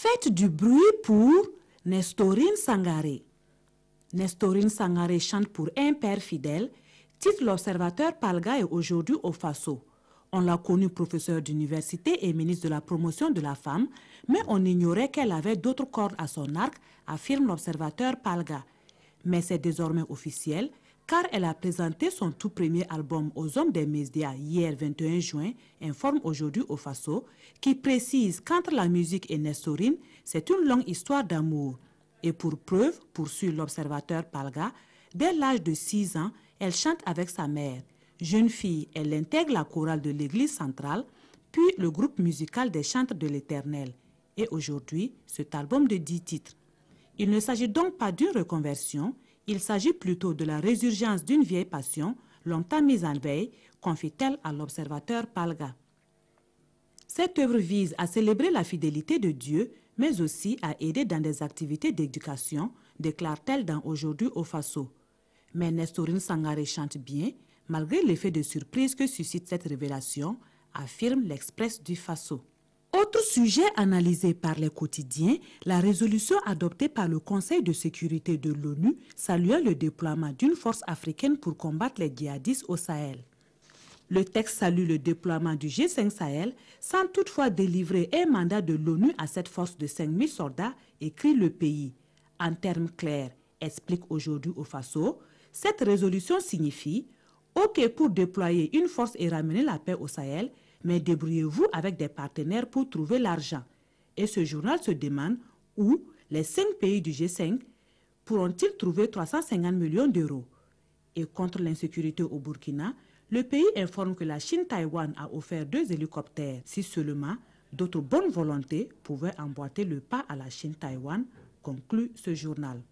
Faites du bruit pour Nestorine Sangaré. Nestorine Sangaré chante pour un père fidèle, titre l'Observateur Palga est aujourd'hui au Faso. On l'a connue professeure d'université et ministre de la promotion de la femme, mais on ignorait qu'elle avait d'autres cordes à son arc, affirme l'Observateur Palga. Mais c'est désormais officiel, car elle a présenté son tout premier album aux hommes des médias hier 21 juin, informe aujourd'hui au Faso, qui précise qu'entre la musique et Nestorine, c'est une longue histoire d'amour. Et pour preuve, poursuit l'Observateur Palga, dès l'âge de 6 ans, elle chante avec sa mère. Jeune fille, elle intègre la chorale de l'église centrale, puis le groupe musical des chantres de l'Éternel. Et aujourd'hui, cet album de 10 titres. Il ne s'agit donc pas d'une reconversion, il s'agit plutôt de la résurgence d'une vieille passion, longtemps mise en veille, confie-t-elle à l'Observateur Palga. Cette œuvre vise à célébrer la fidélité de Dieu, mais aussi à aider dans des activités d'éducation, déclare-t-elle dans Aujourd'hui au Faso. Mais Nestorine Sangaré chante bien, malgré l'effet de surprise que suscite cette révélation, affirme l'Express du Faso. Autre sujet analysé par les quotidiens, la résolution adoptée par le Conseil de sécurité de l'ONU saluant le déploiement d'une force africaine pour combattre les djihadistes au Sahel. Le texte salue le déploiement du G5 Sahel sans toutefois délivrer un mandat de l'ONU à cette force de 5000 soldats, écrit le pays. En termes clairs, explique aujourd'hui au Faso, cette résolution signifie « OK pour déployer une force et ramener la paix au Sahel, mais débrouillez-vous avec des partenaires pour trouver l'argent. » Et ce journal se demande où les 5 pays du G5 pourront-ils trouver 350 millions d'euros. Et contre l'insécurité au Burkina, le pays informe que la Chine-Taïwan a offert 2 hélicoptères. Si seulement d'autres bonnes volontés pouvaient emboîter le pas à la Chine-Taïwan, conclut ce journal.